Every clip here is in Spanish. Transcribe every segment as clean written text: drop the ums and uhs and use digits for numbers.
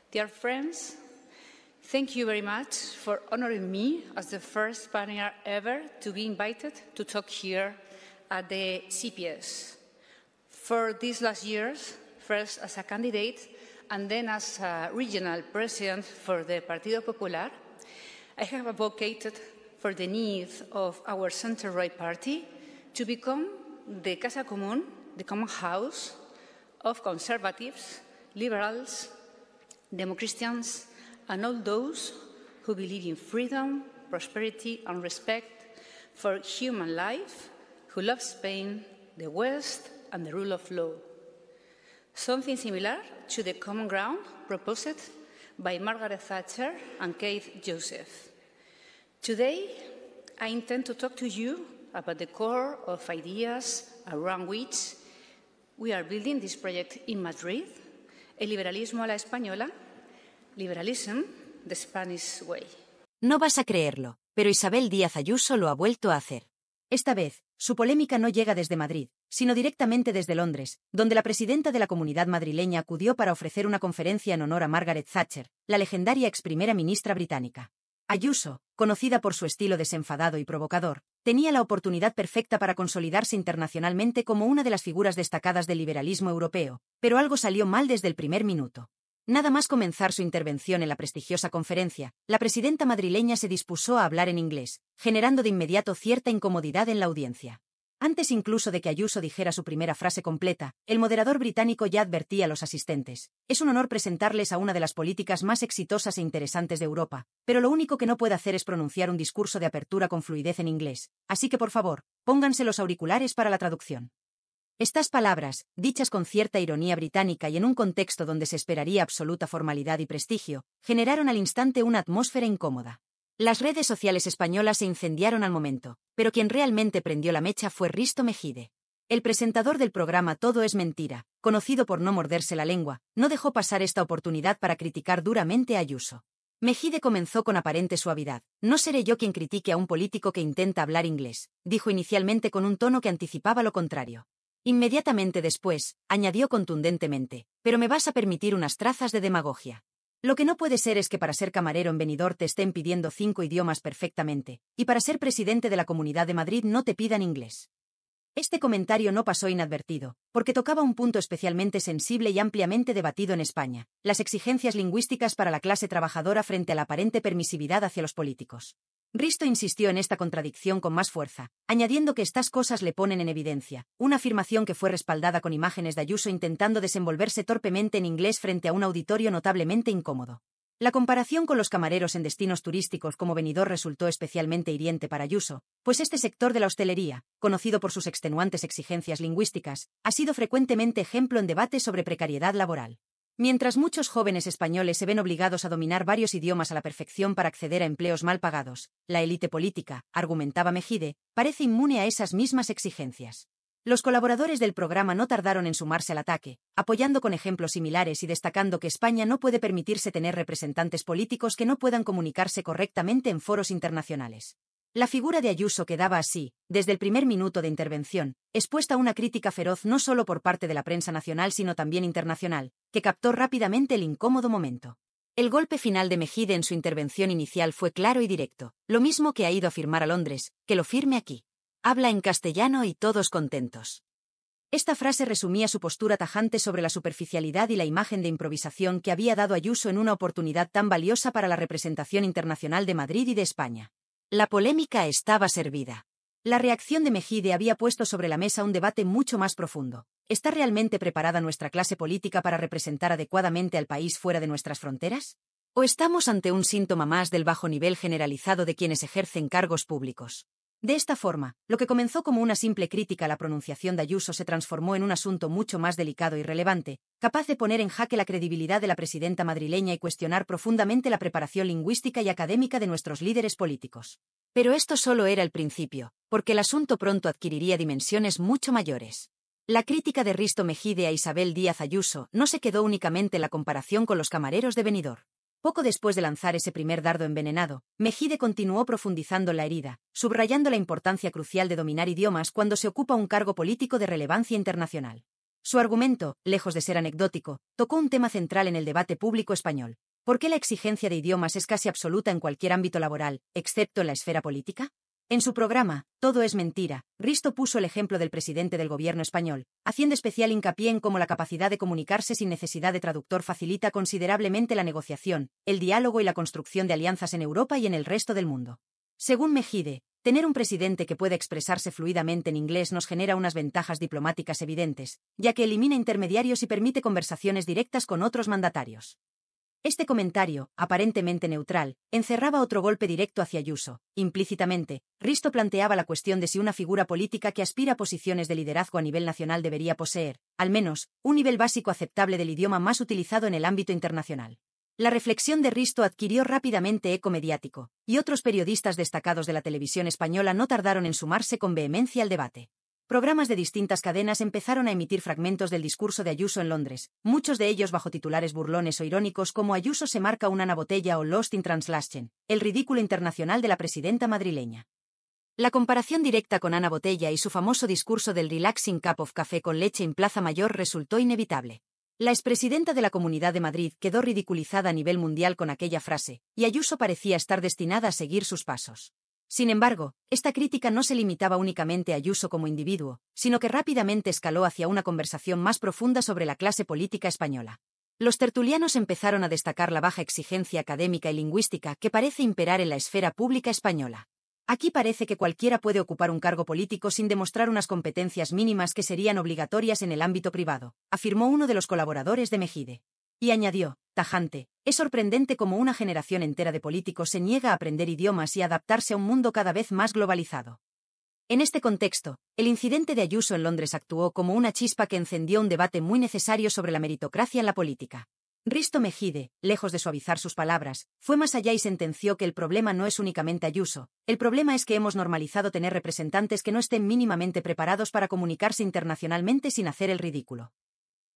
Dear friends, thank you very much for honoring me as the first Spaniard ever to be invited to talk here at the CPS. For these last years, first as a candidate and then as a regional president for the Partido Popular, I have advocated for the need of our center-right party to become the Casa Común, the common house of conservatives, liberals, Democristians, and all those who believe in freedom, prosperity, and respect for human life, who love Spain, the West, and the rule of law. Something similar to the common ground proposed by Margaret Thatcher and Keith Joseph. Today, I intend to talk to you about the core of ideas around which we are building this project in Madrid, el liberalismo a la española, liberalism, the Spanish way. No vas a creerlo, pero Isabel Díaz Ayuso lo ha vuelto a hacer. Esta vez, su polémica no llega desde Madrid, sino directamente desde Londres, donde la presidenta de la Comunidad madrileña acudió para ofrecer una conferencia en honor a Margaret Thatcher, la legendaria ex primera ministra británica. Ayuso, conocida por su estilo desenfadado y provocador, tenía la oportunidad perfecta para consolidarse internacionalmente como una de las figuras destacadas del liberalismo europeo, pero algo salió mal desde el primer minuto. Nada más comenzar su intervención en la prestigiosa conferencia, la presidenta madrileña se dispuso a hablar en inglés, generando de inmediato cierta incomodidad en la audiencia. Antes incluso de que Ayuso dijera su primera frase completa, el moderador británico ya advertía a los asistentes: es un honor presentarles a una de las políticas más exitosas e interesantes de Europa, pero lo único que no puede hacer es pronunciar un discurso de apertura con fluidez en inglés, así que por favor, pónganse los auriculares para la traducción. Estas palabras, dichas con cierta ironía británica y en un contexto donde se esperaría absoluta formalidad y prestigio, generaron al instante una atmósfera incómoda. Las redes sociales españolas se incendiaron al momento, pero quien realmente prendió la mecha fue Risto Mejide. El presentador del programa Todo es Mentira, conocido por no morderse la lengua, no dejó pasar esta oportunidad para criticar duramente a Ayuso. Mejide comenzó con aparente suavidad: no seré yo quien critique a un político que intenta hablar inglés, dijo inicialmente con un tono que anticipaba lo contrario. Inmediatamente después, añadió contundentemente: pero me vas a permitir unas trazas de demagogia. Lo que no puede ser es que para ser camarero en Benidorm te estén pidiendo 5 idiomas perfectamente, y para ser presidente de la Comunidad de Madrid no te pidan inglés. Este comentario no pasó inadvertido, porque tocaba un punto especialmente sensible y ampliamente debatido en España: las exigencias lingüísticas para la clase trabajadora frente a la aparente permisividad hacia los políticos. Risto insistió en esta contradicción con más fuerza, añadiendo que estas cosas le ponen en evidencia, una afirmación que fue respaldada con imágenes de Ayuso intentando desenvolverse torpemente en inglés frente a un auditorio notablemente incómodo. La comparación con los camareros en destinos turísticos como Benidorm resultó especialmente hiriente para Ayuso, pues este sector de la hostelería, conocido por sus extenuantes exigencias lingüísticas, ha sido frecuentemente ejemplo en debates sobre precariedad laboral. Mientras muchos jóvenes españoles se ven obligados a dominar varios idiomas a la perfección para acceder a empleos mal pagados, la élite política, argumentaba Mejide, parece inmune a esas mismas exigencias. Los colaboradores del programa no tardaron en sumarse al ataque, apoyando con ejemplos similares y destacando que España no puede permitirse tener representantes políticos que no puedan comunicarse correctamente en foros internacionales. La figura de Ayuso quedaba así, desde el primer minuto de intervención, expuesta a una crítica feroz no solo por parte de la prensa nacional sino también internacional, que captó rápidamente el incómodo momento. El golpe final de Mejide en su intervención inicial fue claro y directo: lo mismo que ha ido a firmar a Londres, que lo firme aquí. Habla en castellano y todos contentos. Esta frase resumía su postura tajante sobre la superficialidad y la imagen de improvisación que había dado Ayuso en una oportunidad tan valiosa para la representación internacional de Madrid y de España. La polémica estaba servida. La reacción de Mejide había puesto sobre la mesa un debate mucho más profundo. ¿Está realmente preparada nuestra clase política para representar adecuadamente al país fuera de nuestras fronteras? ¿O estamos ante un síntoma más del bajo nivel generalizado de quienes ejercen cargos públicos? De esta forma, lo que comenzó como una simple crítica a la pronunciación de Ayuso se transformó en un asunto mucho más delicado y relevante, capaz de poner en jaque la credibilidad de la presidenta madrileña y cuestionar profundamente la preparación lingüística y académica de nuestros líderes políticos. Pero esto solo era el principio, porque el asunto pronto adquiriría dimensiones mucho mayores. La crítica de Risto Mejide a Isabel Díaz Ayuso no se quedó únicamente en la comparación con los camareros de Benidorm. Poco después de lanzar ese primer dardo envenenado, Mejide continuó profundizando la herida, subrayando la importancia crucial de dominar idiomas cuando se ocupa un cargo político de relevancia internacional. Su argumento, lejos de ser anecdótico, tocó un tema central en el debate público español. ¿Por qué la exigencia de idiomas es casi absoluta en cualquier ámbito laboral, excepto en la esfera política? En su programa, Todo es mentira, Risto puso el ejemplo del presidente del gobierno español, haciendo especial hincapié en cómo la capacidad de comunicarse sin necesidad de traductor facilita considerablemente la negociación, el diálogo y la construcción de alianzas en Europa y en el resto del mundo. Según Mejide, tener un presidente que pueda expresarse fluidamente en inglés nos genera unas ventajas diplomáticas evidentes, ya que elimina intermediarios y permite conversaciones directas con otros mandatarios. Este comentario, aparentemente neutral, encerraba otro golpe directo hacia Ayuso. Implícitamente, Risto planteaba la cuestión de si una figura política que aspira a posiciones de liderazgo a nivel nacional debería poseer, al menos, un nivel básico aceptable del idioma más utilizado en el ámbito internacional. La reflexión de Risto adquirió rápidamente eco mediático, y otros periodistas destacados de la televisión española no tardaron en sumarse con vehemencia al debate. Programas de distintas cadenas empezaron a emitir fragmentos del discurso de Ayuso en Londres, muchos de ellos bajo titulares burlones o irónicos como Ayuso se marca una Botella o Lost in Translation, el ridículo internacional de la presidenta madrileña. La comparación directa con Ana Botella y su famoso discurso del Relaxing Cup of Café con leche en Plaza Mayor resultó inevitable. La expresidenta de la Comunidad de Madrid quedó ridiculizada a nivel mundial con aquella frase, y Ayuso parecía estar destinada a seguir sus pasos. Sin embargo, esta crítica no se limitaba únicamente a Ayuso como individuo, sino que rápidamente escaló hacia una conversación más profunda sobre la clase política española. Los tertulianos empezaron a destacar la baja exigencia académica y lingüística que parece imperar en la esfera pública española. Aquí parece que cualquiera puede ocupar un cargo político sin demostrar unas competencias mínimas que serían obligatorias en el ámbito privado, afirmó uno de los colaboradores de Mejide. Y añadió, tajante, es sorprendente cómo una generación entera de políticos se niega a aprender idiomas y a adaptarse a un mundo cada vez más globalizado. En este contexto, el incidente de Ayuso en Londres actuó como una chispa que encendió un debate muy necesario sobre la meritocracia en la política. Risto Mejide, lejos de suavizar sus palabras, fue más allá y sentenció que el problema no es únicamente Ayuso, el problema es que hemos normalizado tener representantes que no estén mínimamente preparados para comunicarse internacionalmente sin hacer el ridículo.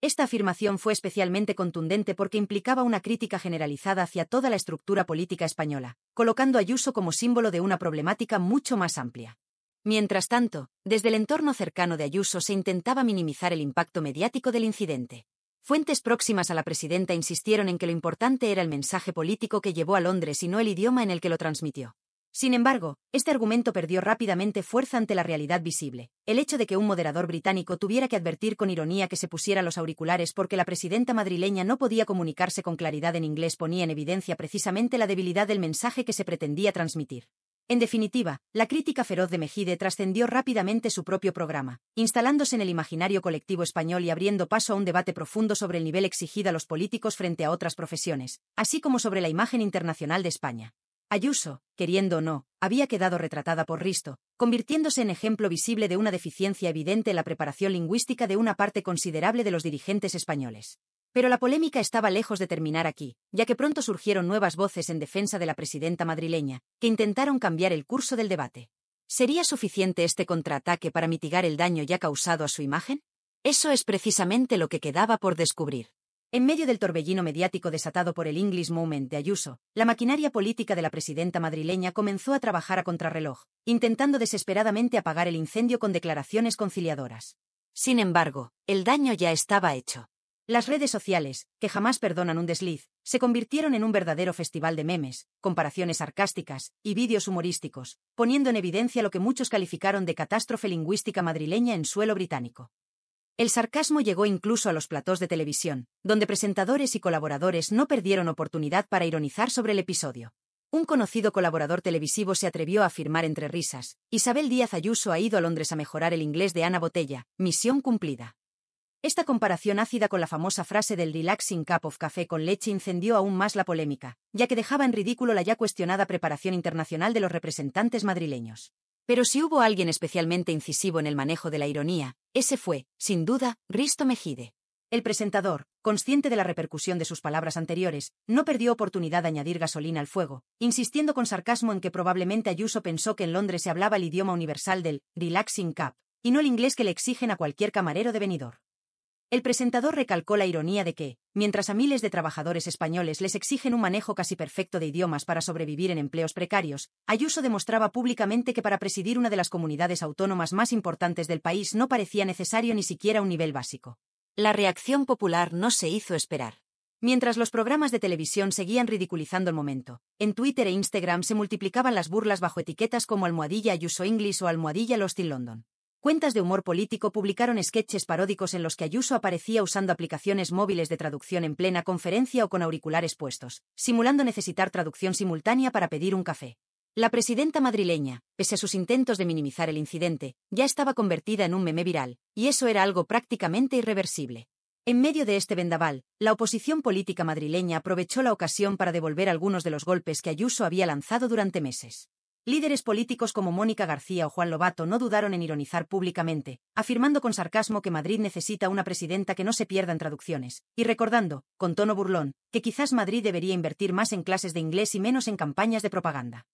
Esta afirmación fue especialmente contundente porque implicaba una crítica generalizada hacia toda la estructura política española, colocando a Ayuso como símbolo de una problemática mucho más amplia. Mientras tanto, desde el entorno cercano de Ayuso se intentaba minimizar el impacto mediático del incidente. Fuentes próximas a la presidenta insistieron en que lo importante era el mensaje político que llevó a Londres y no el idioma en el que lo transmitió. Sin embargo, este argumento perdió rápidamente fuerza ante la realidad visible. El hecho de que un moderador británico tuviera que advertir con ironía que se pusiera los auriculares porque la presidenta madrileña no podía comunicarse con claridad en inglés ponía en evidencia precisamente la debilidad del mensaje que se pretendía transmitir. En definitiva, la crítica feroz de Mejide trascendió rápidamente su propio programa, instalándose en el imaginario colectivo español y abriendo paso a un debate profundo sobre el nivel exigido a los políticos frente a otras profesiones, así como sobre la imagen internacional de España. Ayuso, queriendo o no, había quedado retratada por Risto, convirtiéndose en ejemplo visible de una deficiencia evidente en la preparación lingüística de una parte considerable de los dirigentes españoles. Pero la polémica estaba lejos de terminar aquí, ya que pronto surgieron nuevas voces en defensa de la presidenta madrileña, que intentaron cambiar el curso del debate. ¿Sería suficiente este contraataque para mitigar el daño ya causado a su imagen? Eso es precisamente lo que quedaba por descubrir. En medio del torbellino mediático desatado por el English Movement de Ayuso, la maquinaria política de la presidenta madrileña comenzó a trabajar a contrarreloj, intentando desesperadamente apagar el incendio con declaraciones conciliadoras. Sin embargo, el daño ya estaba hecho. Las redes sociales, que jamás perdonan un desliz, se convirtieron en un verdadero festival de memes, comparaciones sarcásticas y vídeos humorísticos, poniendo en evidencia lo que muchos calificaron de catástrofe lingüística madrileña en suelo británico. El sarcasmo llegó incluso a los platós de televisión, donde presentadores y colaboradores no perdieron oportunidad para ironizar sobre el episodio. Un conocido colaborador televisivo se atrevió a afirmar entre risas, Isabel Díaz Ayuso ha ido a Londres a mejorar el inglés de Ana Botella, misión cumplida. Esta comparación ácida con la famosa frase del Relaxing Cup of Café con leche incendió aún más la polémica, ya que dejaba en ridículo la ya cuestionada preparación internacional de los representantes madrileños. Pero si hubo alguien especialmente incisivo en el manejo de la ironía, ese fue, sin duda, Risto Mejide. El presentador, consciente de la repercusión de sus palabras anteriores, no perdió oportunidad de añadir gasolina al fuego, insistiendo con sarcasmo en que probablemente Ayuso pensó que en Londres se hablaba el idioma universal del Relaxing Cup, y no el inglés que le exigen a cualquier camarero de Benidorm. El presentador recalcó la ironía de que, mientras a miles de trabajadores españoles les exigen un manejo casi perfecto de idiomas para sobrevivir en empleos precarios, Ayuso demostraba públicamente que para presidir una de las comunidades autónomas más importantes del país no parecía necesario ni siquiera un nivel básico. La reacción popular no se hizo esperar. Mientras los programas de televisión seguían ridiculizando el momento, en Twitter e Instagram se multiplicaban las burlas bajo etiquetas como almohadilla Ayuso English o almohadilla Lost in London. Cuentas de humor político publicaron sketches paródicos en los que Ayuso aparecía usando aplicaciones móviles de traducción en plena conferencia o con auriculares puestos, simulando necesitar traducción simultánea para pedir un café. La presidenta madrileña, pese a sus intentos de minimizar el incidente, ya estaba convertida en un meme viral, y eso era algo prácticamente irreversible. En medio de este vendaval, la oposición política madrileña aprovechó la ocasión para devolver algunos de los golpes que Ayuso había lanzado durante meses. Líderes políticos como Mónica García o Juan Lobato no dudaron en ironizar públicamente, afirmando con sarcasmo que Madrid necesita una presidenta que no se pierda en traducciones, y recordando, con tono burlón, que quizás Madrid debería invertir más en clases de inglés y menos en campañas de propaganda.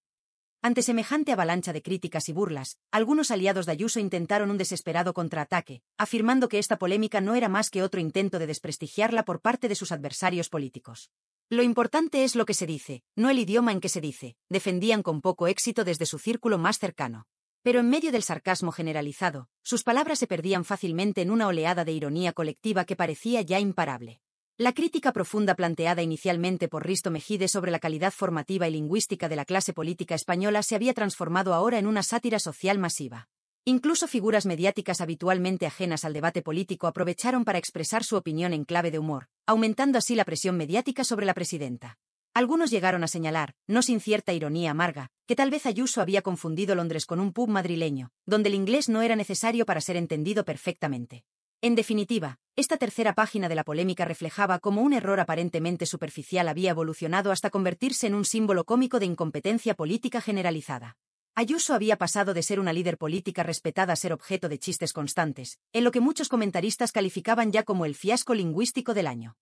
Ante semejante avalancha de críticas y burlas, algunos aliados de Ayuso intentaron un desesperado contraataque, afirmando que esta polémica no era más que otro intento de desprestigiarla por parte de sus adversarios políticos. Lo importante es lo que se dice, no el idioma en que se dice, defendían con poco éxito desde su círculo más cercano. Pero en medio del sarcasmo generalizado, sus palabras se perdían fácilmente en una oleada de ironía colectiva que parecía ya imparable. La crítica profunda planteada inicialmente por Risto Mejide sobre la calidad formativa y lingüística de la clase política española se había transformado ahora en una sátira social masiva. Incluso figuras mediáticas habitualmente ajenas al debate político aprovecharon para expresar su opinión en clave de humor, aumentando así la presión mediática sobre la presidenta. Algunos llegaron a señalar, no sin cierta ironía amarga, que tal vez Ayuso había confundido Londres con un pub madrileño, donde el inglés no era necesario para ser entendido perfectamente. En definitiva, esta tercera página de la polémica reflejaba cómo un error aparentemente superficial había evolucionado hasta convertirse en un símbolo cómico de incompetencia política generalizada. Ayuso había pasado de ser una líder política respetada a ser objeto de chistes constantes, en lo que muchos comentaristas calificaban ya como el fiasco lingüístico del año.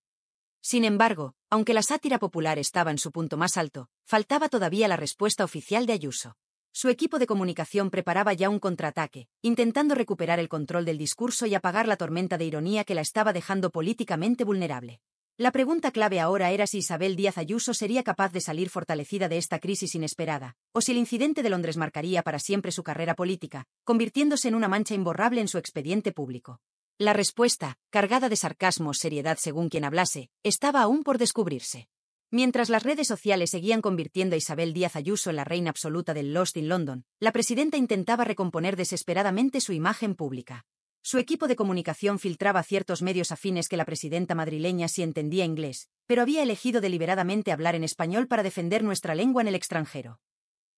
Sin embargo, aunque la sátira popular estaba en su punto más alto, faltaba todavía la respuesta oficial de Ayuso. Su equipo de comunicación preparaba ya un contraataque, intentando recuperar el control del discurso y apagar la tormenta de ironía que la estaba dejando políticamente vulnerable. La pregunta clave ahora era si Isabel Díaz Ayuso sería capaz de salir fortalecida de esta crisis inesperada, o si el incidente de Londres marcaría para siempre su carrera política, convirtiéndose en una mancha imborrable en su expediente público. La respuesta, cargada de sarcasmo o seriedad según quien hablase, estaba aún por descubrirse. Mientras las redes sociales seguían convirtiendo a Isabel Díaz Ayuso en la reina absoluta del Lost in London, la presidenta intentaba recomponer desesperadamente su imagen pública. Su equipo de comunicación filtraba a ciertos medios afines que la presidenta madrileña sí entendía inglés, pero había elegido deliberadamente hablar en español para defender nuestra lengua en el extranjero.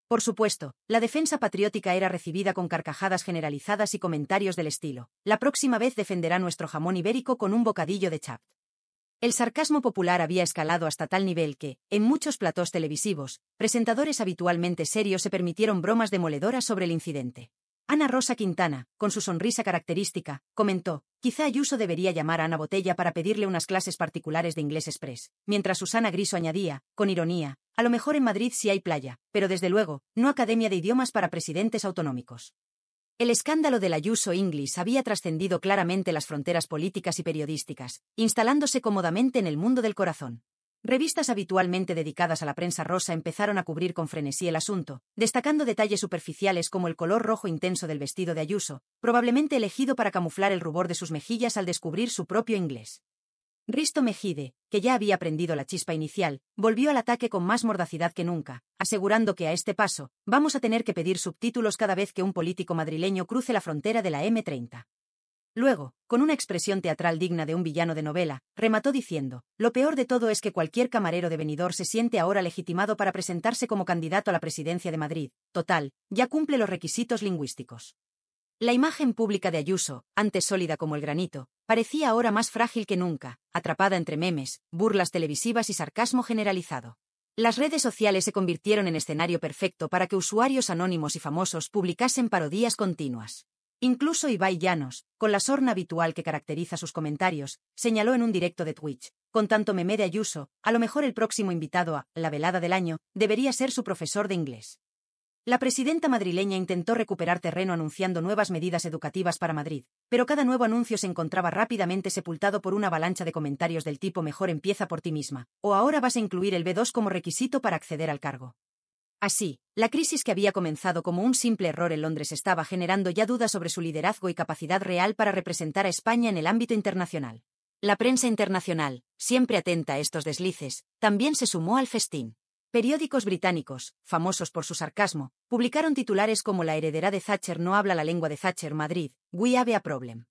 Por supuesto, la defensa patriótica era recibida con carcajadas generalizadas y comentarios del estilo: la próxima vez defenderá nuestro jamón ibérico con un bocadillo de chapt. El sarcasmo popular había escalado hasta tal nivel que, en muchos platós televisivos, presentadores habitualmente serios se permitieron bromas demoledoras sobre el incidente. Ana Rosa Quintana, con su sonrisa característica, comentó: quizá Ayuso debería llamar a Ana Botella para pedirle unas clases particulares de inglés express, mientras Susana Griso añadía, con ironía: a lo mejor en Madrid sí hay playa, pero desde luego, no academia de idiomas para presidentes autonómicos. El escándalo del Ayuso English había trascendido claramente las fronteras políticas y periodísticas, instalándose cómodamente en el mundo del corazón. Revistas habitualmente dedicadas a la prensa rosa empezaron a cubrir con frenesí el asunto, destacando detalles superficiales como el color rojo intenso del vestido de Ayuso, probablemente elegido para camuflar el rubor de sus mejillas al descubrir su propio inglés. Risto Mejide, que ya había aprendido la chispa inicial, volvió al ataque con más mordacidad que nunca, asegurando que a este paso, vamos a tener que pedir subtítulos cada vez que un político madrileño cruce la frontera de la M30. Luego, con una expresión teatral digna de un villano de novela, remató diciendo: lo peor de todo es que cualquier camarero de Benidorm se siente ahora legitimado para presentarse como candidato a la presidencia de Madrid. Total, ya cumple los requisitos lingüísticos. La imagen pública de Ayuso, antes sólida como el granito, parecía ahora más frágil que nunca, atrapada entre memes, burlas televisivas y sarcasmo generalizado. Las redes sociales se convirtieron en escenario perfecto para que usuarios anónimos y famosos publicasen parodias continuas. Incluso Ibai Llanos, con la sorna habitual que caracteriza sus comentarios, señaló en un directo de Twitch: con tanto meme de Ayuso, a lo mejor el próximo invitado a la velada del año debería ser su profesor de inglés. La presidenta madrileña intentó recuperar terreno anunciando nuevas medidas educativas para Madrid, pero cada nuevo anuncio se encontraba rápidamente sepultado por una avalancha de comentarios del tipo mejor empieza por ti misma, o ahora vas a incluir el B2 como requisito para acceder al cargo. Así, la crisis que había comenzado como un simple error en Londres estaba generando ya dudas sobre su liderazgo y capacidad real para representar a España en el ámbito internacional. La prensa internacional, siempre atenta a estos deslices, también se sumó al festín. Periódicos británicos, famosos por su sarcasmo, publicaron titulares como La heredera de Thatcher no habla la lengua de Thatcher Madrid, we have a problem.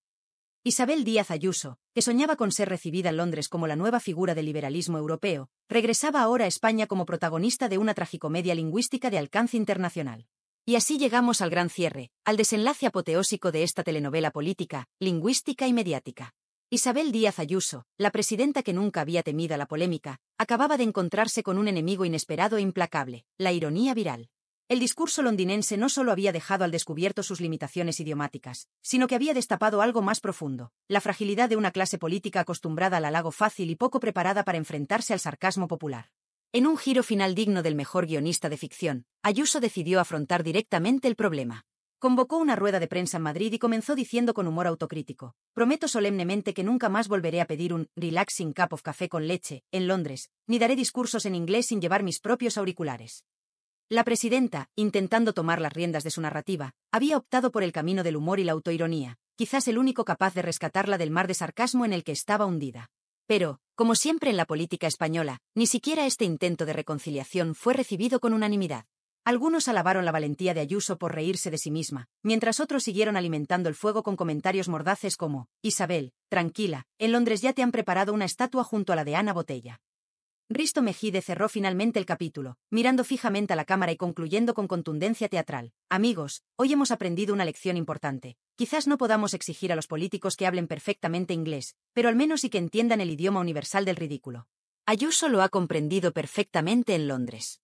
Isabel Díaz Ayuso, que soñaba con ser recibida en Londres como la nueva figura del liberalismo europeo, regresaba ahora a España como protagonista de una tragicomedia lingüística de alcance internacional. Y así llegamos al gran cierre, al desenlace apoteósico de esta telenovela política, lingüística y mediática. Isabel Díaz Ayuso, la presidenta que nunca había temido la polémica, acababa de encontrarse con un enemigo inesperado e implacable, la ironía viral. El discurso londinense no solo había dejado al descubierto sus limitaciones idiomáticas, sino que había destapado algo más profundo, la fragilidad de una clase política acostumbrada al halago fácil y poco preparada para enfrentarse al sarcasmo popular. En un giro final digno del mejor guionista de ficción, Ayuso decidió afrontar directamente el problema. Convocó una rueda de prensa en Madrid y comenzó diciendo con humor autocrítico: prometo solemnemente que nunca más volveré a pedir un relaxing cup of café con leche en Londres, ni daré discursos en inglés sin llevar mis propios auriculares. La presidenta, intentando tomar las riendas de su narrativa, había optado por el camino del humor y la autoironía, quizás el único capaz de rescatarla del mar de sarcasmo en el que estaba hundida. Pero, como siempre en la política española, ni siquiera este intento de reconciliación fue recibido con unanimidad. Algunos alabaron la valentía de Ayuso por reírse de sí misma, mientras otros siguieron alimentando el fuego con comentarios mordaces como: Isabel, tranquila, en Londres ya te han preparado una estatua junto a la de Ana Botella. Risto Mejide cerró finalmente el capítulo, mirando fijamente a la cámara y concluyendo con contundencia teatral: amigos, hoy hemos aprendido una lección importante. Quizás no podamos exigir a los políticos que hablen perfectamente inglés, pero al menos sí que entiendan el idioma universal del ridículo. Ayuso lo ha comprendido perfectamente en Londres.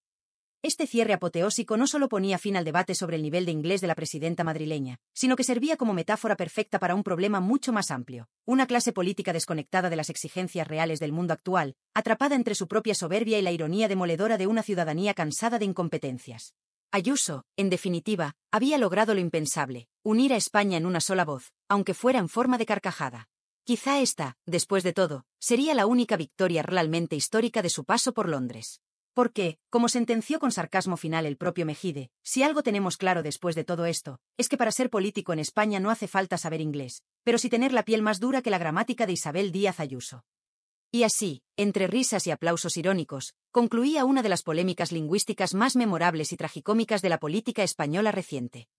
Este cierre apoteósico no solo ponía fin al debate sobre el nivel de inglés de la presidenta madrileña, sino que servía como metáfora perfecta para un problema mucho más amplio: una clase política desconectada de las exigencias reales del mundo actual, atrapada entre su propia soberbia y la ironía demoledora de una ciudadanía cansada de incompetencias. Ayuso, en definitiva, había logrado lo impensable: unir a España en una sola voz, aunque fuera en forma de carcajada. Quizá esta, después de todo, sería la única victoria realmente histórica de su paso por Londres. Porque, como sentenció con sarcasmo final el propio Mejide, si algo tenemos claro después de todo esto, es que para ser político en España no hace falta saber inglés, pero sí tener la piel más dura que la gramática de Isabel Díaz Ayuso. Y así, entre risas y aplausos irónicos, concluía una de las polémicas lingüísticas más memorables y tragicómicas de la política española reciente.